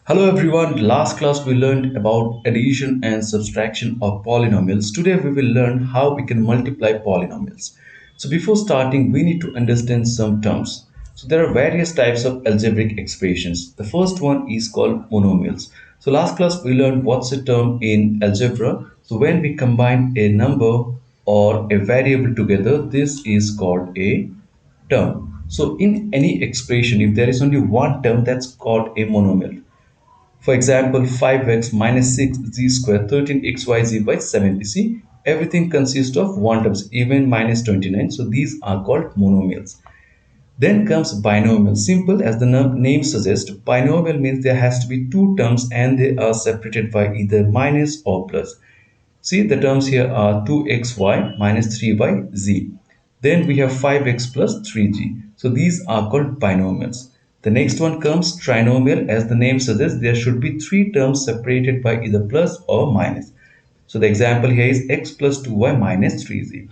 Hello everyone, last class we learned about addition and subtraction of polynomials. Today we will learn how we can multiply polynomials. So before starting we need to understand some terms. So there are various types of algebraic expressions. The first one is called monomials. So last class we learned what's a term in algebra. So when we combine a number or a variable together, this is called a term. So in any expression, if there is only one term, that's called a monomial. For example, 5x minus 6z square 13xyz by 7. Everything consists of one terms, even minus 29. So these are called monomials. Then comes binomial. Simple as the name suggests, binomial means there has to be two terms and they are separated by either minus or plus. See, the terms here are 2xy minus 3yz. Then we have 5x plus 3g. So these are called binomials. The next one comes trinomial. As the name suggests, there should be three terms separated by either plus or minus. So the example here is x plus 2y minus 3z.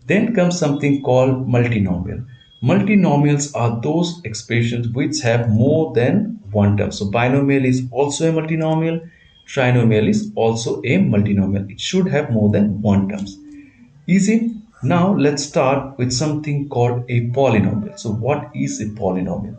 Then comes something called multinomial. Multinomials are those expressions which have more than one term. So binomial is also a multinomial. Trinomial is also a multinomial. It should have more than one terms. Easy. Now let's start with something called a polynomial. So what is a polynomial?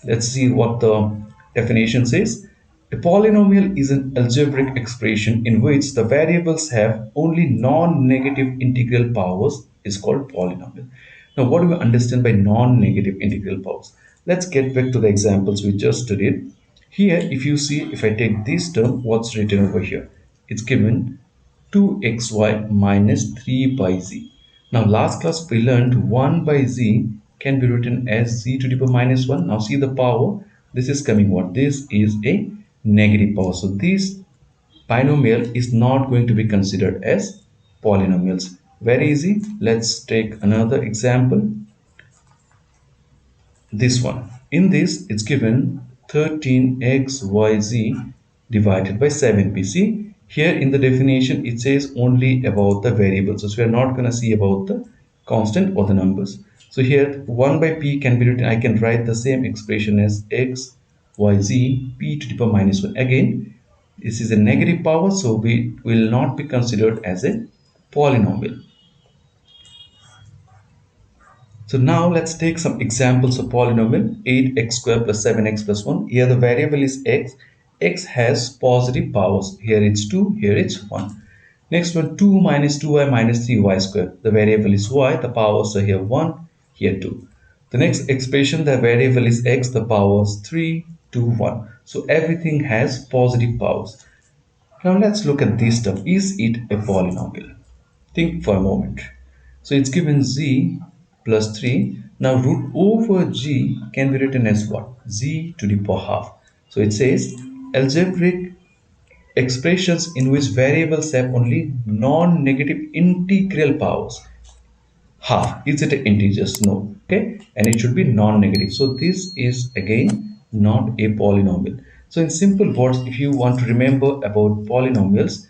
Let's see what the definition says. A polynomial is an algebraic expression in which the variables have only non-negative integral powers is called polynomial. Now what do we understand by non-negative integral powers? Let's get back to the examples we just studied. Here if you see, if I take this term, what's written over here? It's given 2xy minus 3 by z. Now last class we learned 1 by z can be written as z to the power minus 1. Now see the power. This is coming what? This is a negative power. So this binomial is not going to be considered as polynomials. Very easy. Let's take another example. This one. In this, it's given 13xyz divided by 7p. See, here in the definition, it says only about the variables. So we are not going to see about the constant or the numbers. So here 1 by p can be written, I can write the same expression as x, y, z, p to the power minus 1. Again, this is a negative power, so we will not be considered as a polynomial. So now let's take some examples of polynomial. 8x squared plus 7x plus 1. Here the variable is x. X has positive powers. Here it's 2, here it's 1. Next one, 2 minus 2y minus 3y squared. The variable is y. The powers are here 1, here 2. The next expression, the variable is x. The powers 3, 2, 1. So everything has positive powers. Now let's look at this term. Is it a polynomial? Think for a moment. So it's given z plus 3. Now root over g can be written as what? Z to the power half. So it says algebraic expressions in which variables have only non-negative integral powers. Half. Is it an integers? No. Okay. And it should be non-negative. So this is again not a polynomial. So in simple words, if you want to remember about polynomials,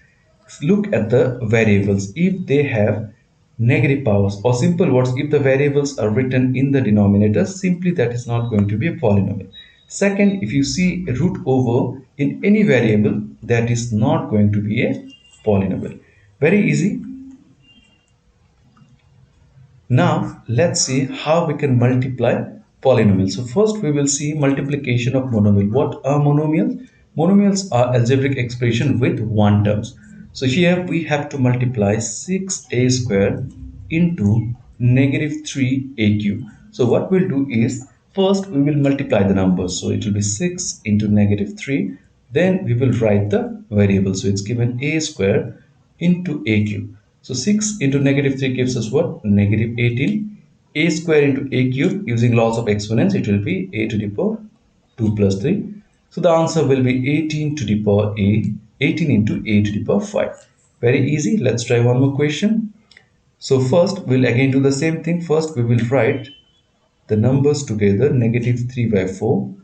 look at the variables. If they have negative powers, or simple words, if the variables are written in the denominator, simply that is not going to be a polynomial. Second, if you see a root over in any variable, that is not going to be a polynomial. Very easy. Now let's see how we can multiply polynomials. So first we will see multiplication of monomial. What are monomials? Monomials are algebraic expression with one terms. So here we have to multiply 6a squared into negative 3aq. So what we'll do is first we will multiply the numbers. So it will be 6 into negative 3. Then we will write the variable. So it's given a squared into a cube. So 6 into negative 3 gives us what? Negative 18. A square into a cube, using laws of exponents, it will be a to the power 2 plus 3. So the answer will be 18 to the power a, 18 into a to the power 5. Very easy. Let's try one more question. So first we'll again do the same thing. First we will write the numbers together, negative 3 by 4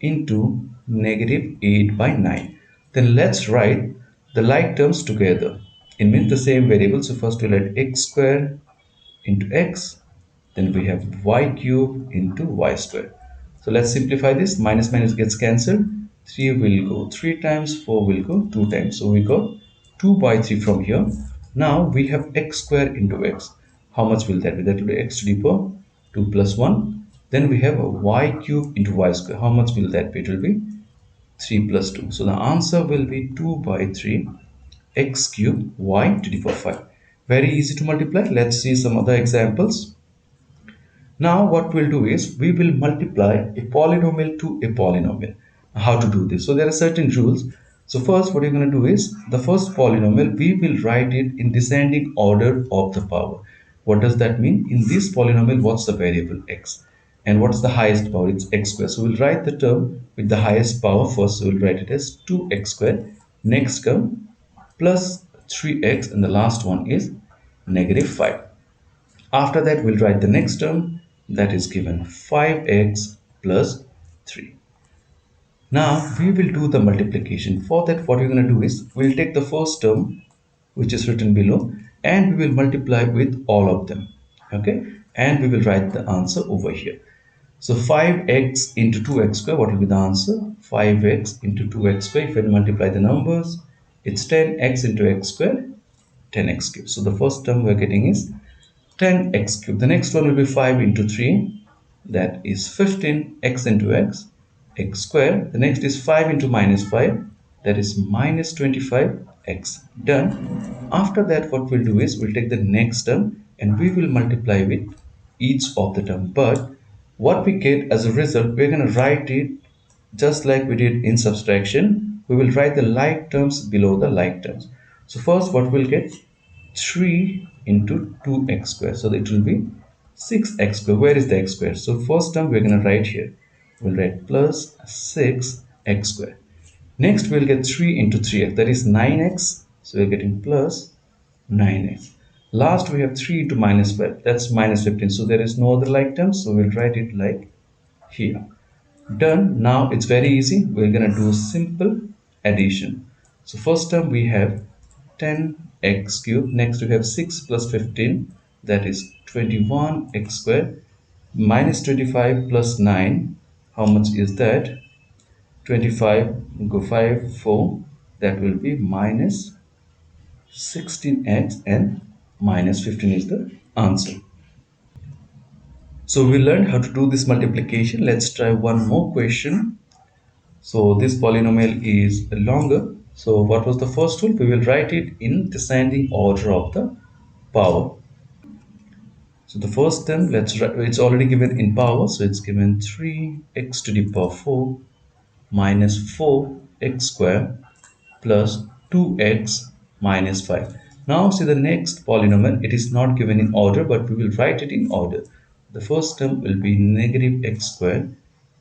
into negative 8 by 9. Then let's write the like terms together in means the same variable. So first we'll write x squared into x, then we have y cube into y squared. So let's simplify this. Minus minus gets cancelled. 3 will go 3 times, 4 will go 2 times. So we got 2 by 3 from here. Now we have x square into x. How much will that be? That will be x to the power 2 plus 1. Then we have a y cube into y square. How much will that be? It will be 3 plus 2. So the answer will be 2 by 3 x cube y to the power 5. Very easy to multiply. Let's see some other examples. Now what we'll do is we will multiply a polynomial to a polynomial. How to do this? So there are certain rules. So first what you're going to do is the first polynomial we will write it in descending order of the power. What does that mean? In this polynomial what's the variable x? And what's the highest power? It's x squared. So we'll write the term with the highest power first. So we'll write it as 2x squared. Next term plus 3x and the last one is negative 5. After that, we'll write the next term that is given 5x plus 3. Now we will do the multiplication. For that, what we're going to do is we'll take the first term which is written below and we will multiply with all of them. Okay, and we will write the answer over here. So 5x into 2x square, what will be the answer? 5x into 2x square. If I multiply the numbers, it's 10x into x square, 10x cube. So the first term we're getting is 10x cube. The next one will be 5 into 3, that is 15x into x square. The next is 5 into minus 5, that is minus 25x. Done. After that, what we'll do is we'll take the next term and we will multiply with each of the term. But what we get as a result, we're going to write it just like we did in subtraction. We will write the like terms below the like terms. So first what we'll get, 3 into 2x square. So it will be 6x square. Where is the x square? So first term we're going to write here. We'll write plus 6x square. Next we'll get 3 into 3x. That is 9x. So we're getting plus 9x. Last we have 3 into minus 5. That's minus 15. So there is no other like term. So we'll write it like here. Done. Now it's very easy. We're going to do simple addition. So first term we have 10x cubed. Next we have 6 plus 15, that is 21x squared, minus 25 plus 9. How much is that? 25 go 5 4, that will be minus 16x and minus 15 is the answer. So we learned how to do this multiplication. Let's try one more question. So this polynomial is longer. So what was the first rule? We will write it in descending order of the power. So the first term, let's write, it's already given in power. So it's given 3x to the power 4 minus 4x square plus 2x minus 5. Now see the next polynomial. It is not given in order, but we will write it in order. The first term will be negative x squared.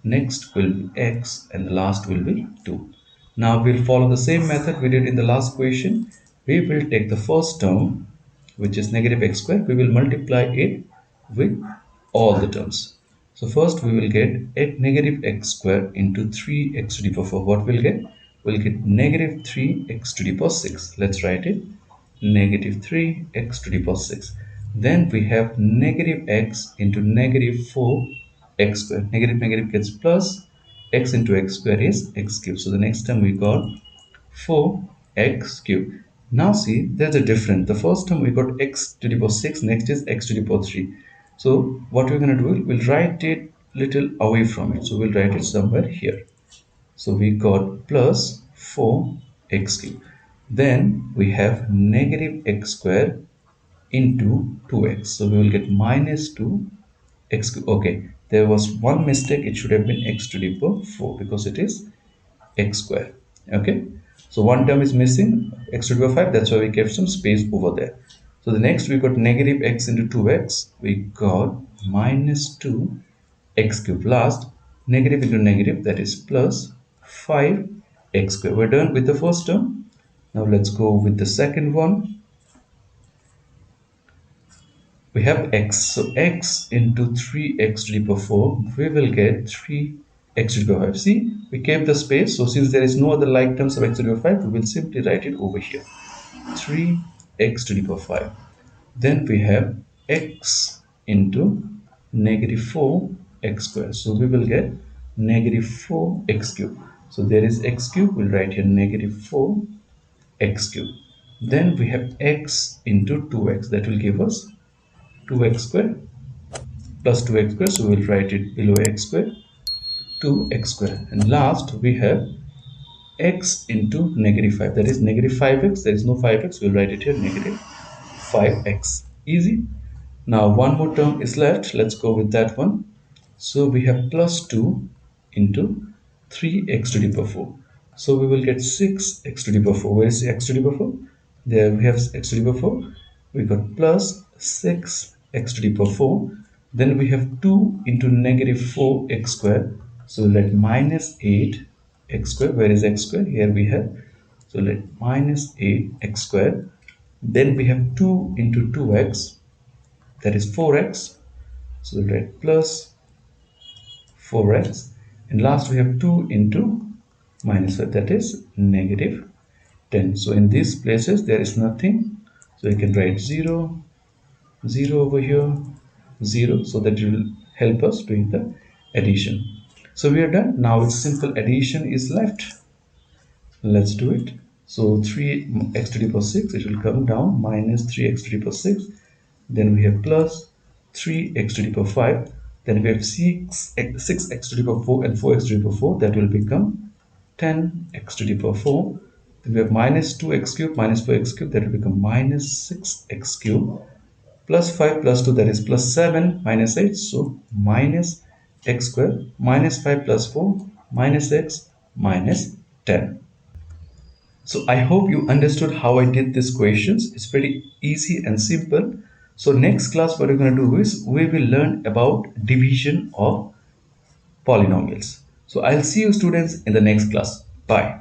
Next will be x and the last will be 2. Now we'll follow the same method we did in the last question. We will take the first term which is negative x squared. We will multiply it with all the terms. So first we will get negative x squared into 3x to the power 4. What we'll get? We'll get negative 3x to the power 6. Let's write it. Negative 3x to the power 6. Then we have negative x into negative 4x squared. Negative negative gets plus. X into x squared is x cubed. So the next term we got 4x cubed. Now see, there's a difference. The first term we got x to the power 6. Next is x to the power 3. So what we're going to do, we'll write it little away from it. So we'll write it somewhere here. So we got plus 4x cubed. Then we have negative x squared into 2x. So we will get minus 2x cubed. Okay, there was one mistake. It should have been x to the power 4 because it is x squared. Okay, so one term is missing, x to the power 5. That's why we kept some space over there. So the next we got negative x into 2x. We got minus 2x cubed. Last, negative into negative, that is plus 5x squared. We're done with the first term. Now let's go with the second one. We have x. So x into 3x to the power 4. We will get 3x to the power 5. See, we kept the space. So since there is no other like terms of x to the power 5, we will simply write it over here. 3x to the power 5. Then we have x into negative 4x squared. So we will get negative 4x cubed. So there is x cube, we'll write here negative 4 x cube. Then we have x into 2x, that will give us 2x square plus 2x square, so we'll write it below x square, 2x square. And last we have x into negative 5, that is negative 5x, there is no 5x, we'll write it here negative 5x. Easy. Now one more term is left, let's go with that one. So we have plus 2 into 3x to the power 4. So we will get 6x to the power 4. Where is x to the power 4? There we have x to the power 4. We got plus 6x to the power 4. Then we have 2 into negative 4x square. So let minus 8x square. Where is x square? Here we have. So let minus 8x square. Then we have 2 into 2x. That is 4x. So we'll write plus 4x. And last we have 2 into minus 5, that is negative 10. So in these places there is nothing. So you can write 0, 0 over here, 0. So that will help us doing the addition. So we are done. Now it's simple addition is left. Let's do it. So 3x to the power 6, it will come down minus 3x to the power 6. Then we have plus 3x to the power 5. Then we have 6x to the power 4 and 4x to the power 4. That will become 10x to the power 4. Then we have minus 2x cube minus 4x cube. That will become minus 6x cube. Plus 5 plus 2, that is plus 7 minus 8. So minus x square minus 5 plus 4 minus x minus 10. So I hope you understood how I did these questions. It's pretty easy and simple. So next class what we're going to do is we will learn about division of polynomials. So I'll see you students in the next class. Bye.